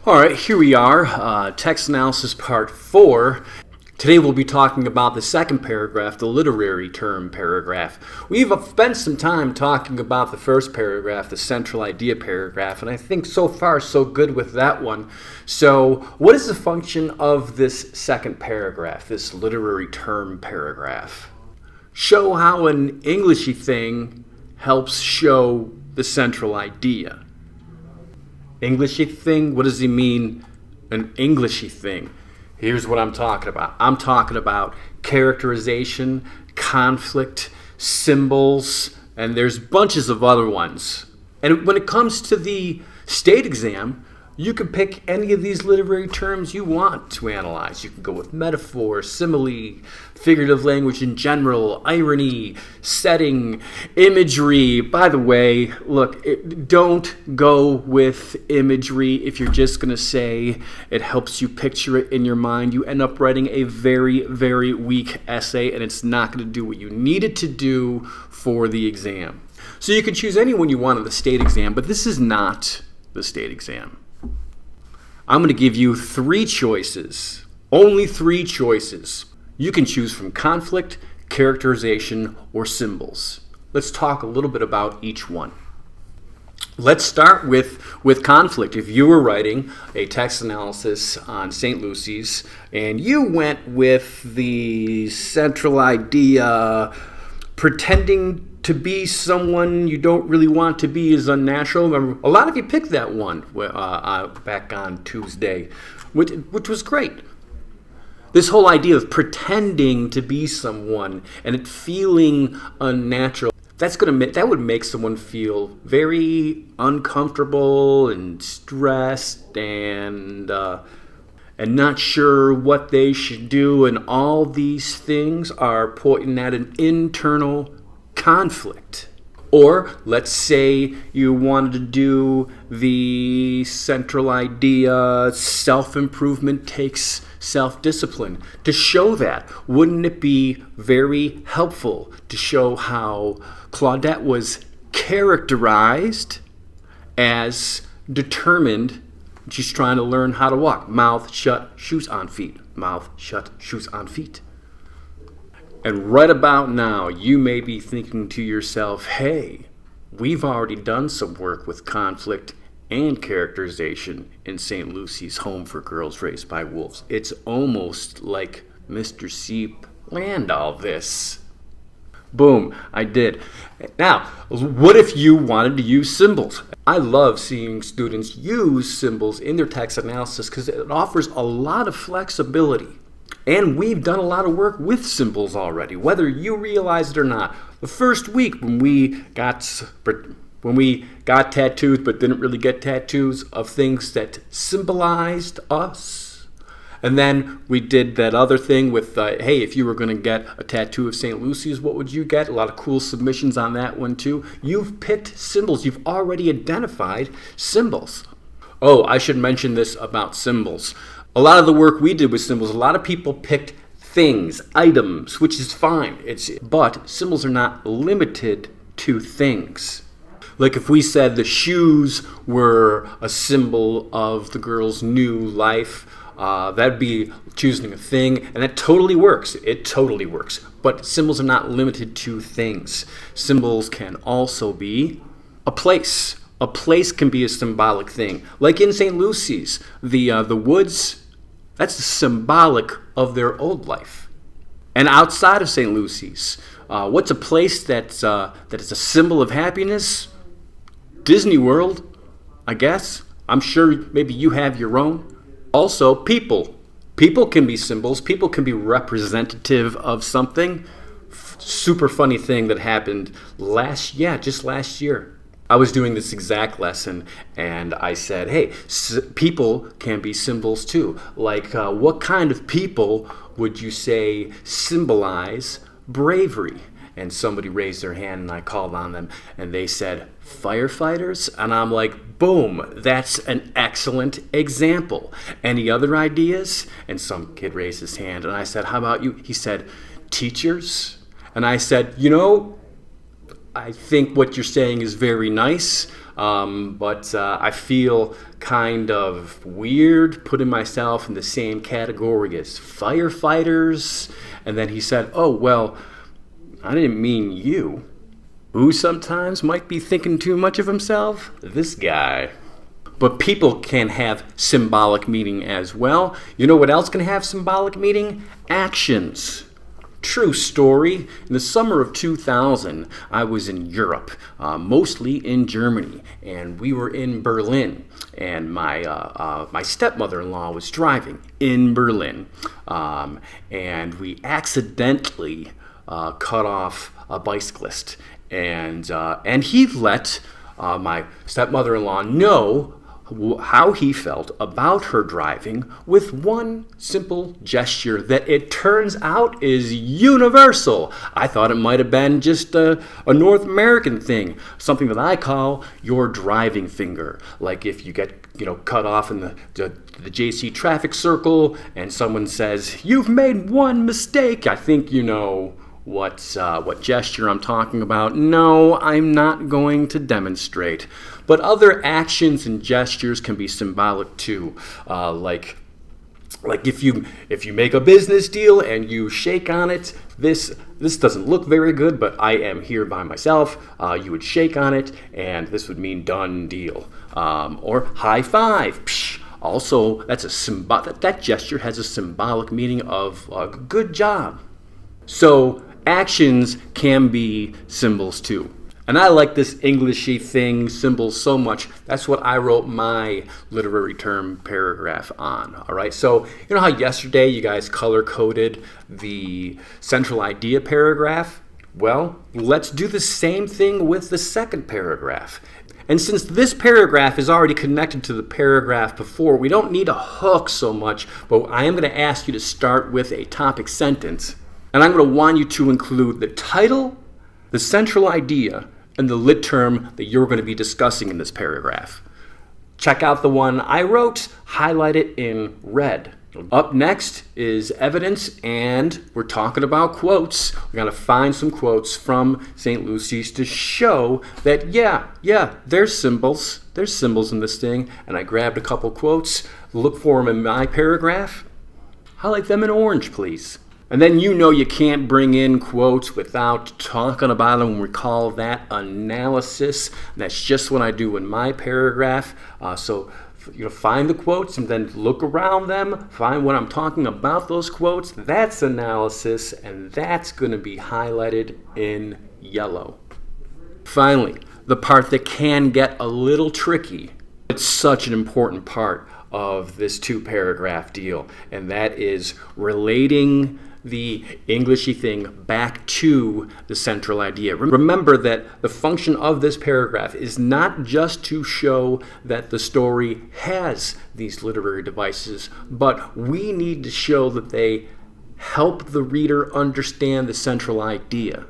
All right, here we are, text analysis part 4. Today we'll be talking about the second paragraph, the literary term paragraph. We've spent some time talking about the first paragraph, the central idea paragraph, and I think so far so good with that one. So what is the function of this second paragraph, this literary term paragraph? Show how an Englishy thing helps show the central idea. Englishy thing? What does he mean, an Englishy thing? Here's what I'm talking about. I'm talking about characterization, conflict, symbols, and there's bunches of other ones. And when it comes to the state exam, you can pick any of these literary terms you want to analyze. You can go with metaphor, simile, figurative language in general, irony, setting, imagery. By the way, look, don't go with imagery if you're just going to say it helps you picture it in your mind. You end up writing a very, very weak essay, and it's not going to do what you need it to do for the exam. So you can choose anyone you want on the state exam, but this is not the state exam. I'm going to give you 3 choices, only 3 choices. You can choose from conflict, characterization, or symbols. Let's talk a little bit about each one. Let's start with conflict. If you were writing a text analysis on St. Lucy's and you went with the central idea, pretending to be someone you don't really want to be is unnatural. Remember, a lot of you picked that one back on Tuesday, which was great. This whole idea of pretending to be someone and it feeling unnatural, that would make someone feel very uncomfortable and stressed and not sure what they should do. And all these things are pointing at an internal conflict. Or let's say you wanted to do the central idea, self-improvement takes self-discipline. To show that, wouldn't it be very helpful to show how Claudette was characterized as determined? She's trying to learn how to walk. Mouth shut, shoes on feet. Mouth shut, shoes on feet. And right about now, you may be thinking to yourself, hey, we've already done some work with conflict and characterization in St. Lucy's Home for Girls Raised by Wolves. It's almost like Mr. C planned all this. Boom, I did. Now, what if you wanted to use symbols? I love seeing students use symbols in their text analysis because it offers a lot of flexibility. And we've done a lot of work with symbols already, whether you realize it or not. The first week when we got tattoos but didn't really get tattoos of things that symbolized us. And then we did that other thing with, hey, if you were going to get a tattoo of St. Lucy's, what would you get? A lot of cool submissions on that one too. You've picked symbols. You've already identified symbols. Oh, I should mention this about symbols. A lot of the work we did with symbols, a lot of people picked things, items, which is fine. But symbols are not limited to things. Like if we said the shoes were a symbol of the girl's new life, that'd be choosing a thing, and that totally works. It totally works. But symbols are not limited to things. Symbols can also be a place. A place can be a symbolic thing. Like in St. Lucy's, the woods, that's symbolic of their old life. And outside of St. Lucy's, what's a place that is a symbol of happiness? Disney World, I guess. I'm sure maybe you have your own. Also, people. People can be symbols. People can be representative of something. Super funny thing that happened just last year. I was doing this exact lesson, and I said, hey, people can be symbols too. Like, what kind of people would you say symbolize bravery? And somebody raised their hand, and I called on them, and they said, firefighters? And I'm like, boom, that's an excellent example. Any other ideas? And some kid raised his hand, and I said, how about you? He said, teachers? And I said, I think what you're saying is very nice. but I feel kind of weird putting myself in the same category as firefighters. And then he said, oh, well, I didn't mean you. Who sometimes might be thinking too much of himself? This guy. But people can have symbolic meaning as well. You know what else can have symbolic meaning? Actions. True story. In the summer of 2000, I was in Europe, mostly in Germany, and we were in Berlin. And my stepmother-in-law was driving in Berlin, and we accidentally cut off a bicyclist, and he let my stepmother-in-law know how he felt about her driving with one simple gesture that it turns out is universal. I thought it might have been just a North American thing, something that I call your driving finger. Like if you get cut off in the JC traffic circle and someone says, "You've made one mistake," I think you know what gesture I'm talking about. No, I'm not going to demonstrate. But other actions and gestures can be symbolic too, like if you make a business deal and you shake on it. This doesn't look very good, but I am here by myself. You would shake on it, and this would mean done deal. Or high five. Psh. Also, that gesture has a symbolic meaning of good job. So actions can be symbols too. And I like this Englishy thing, symbols, so much. That's what I wrote my literary term paragraph on. All right. So you know how yesterday you guys color-coded the central idea paragraph? Well, let's do the same thing with the second paragraph. And since this paragraph is already connected to the paragraph before, we don't need a hook so much, but I am going to ask you to start with a topic sentence. And I'm going to want you to include the title, the central idea, and the lit term that you're going to be discussing in this paragraph. Check out the one I wrote, highlight it in red. Up next is evidence, and we're talking about quotes. We're going to find some quotes from St. Lucy's to show that, yeah, there's symbols. There's symbols in this thing. And I grabbed a couple quotes. Look for them in my paragraph. Highlight them in orange, please. And then you can't bring in quotes without talking about them. We call that analysis. And that's just what I do in my paragraph. So find the quotes and then look around them. Find what I'm talking about those quotes. That's analysis, and that's going to be highlighted in yellow. Finally, the part that can get a little tricky. It's such an important part of this two-paragraph deal, and that is relating the Englishy thing back to the central idea. Remember that the function of this paragraph is not just to show that the story has these literary devices, but we need to show that they help the reader understand the central idea.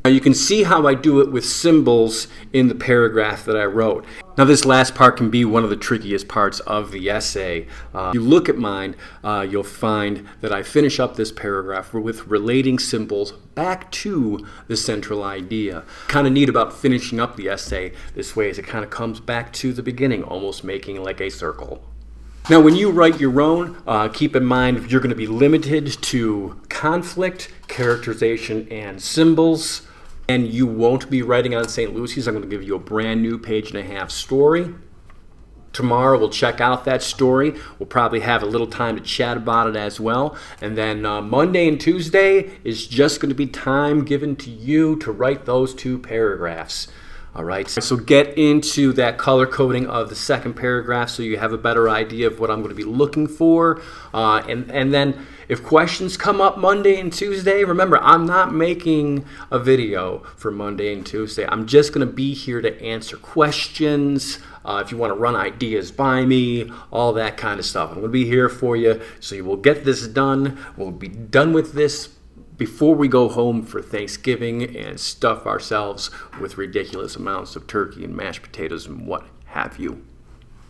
Now you can see how I do it with symbols in the paragraph that I wrote. Now this last part can be one of the trickiest parts of the essay. You look at mine, you'll find that I finish up this paragraph with relating symbols back to the central idea. Kind of neat about finishing up the essay this way is it kind of comes back to the beginning, almost making like a circle. Now when you write your own, keep in mind you're going to be limited to conflict, characterization, and symbols. And you won't be writing on St. Lucy's. I'm going to give you a brand new page-and-a-half story. Tomorrow we'll check out that story. We'll probably have a little time to chat about it as well. And then Monday and Tuesday is just going to be time given to you to write those two paragraphs. All right, so get into that color coding of the second paragraph so you have a better idea of what I'm going to be looking for. And then if questions come up Monday and Tuesday, remember, I'm not making a video for Monday and Tuesday. I'm just going to be here to answer questions. If you want to run ideas by me, all that kind of stuff. I'm going to be here for you, so you will get this done. We'll be done with this before we go home for Thanksgiving and stuff ourselves with ridiculous amounts of turkey and mashed potatoes and what have you.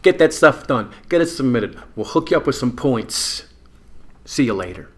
Get that stuff done. Get it submitted. We'll hook you up with some points. See you later.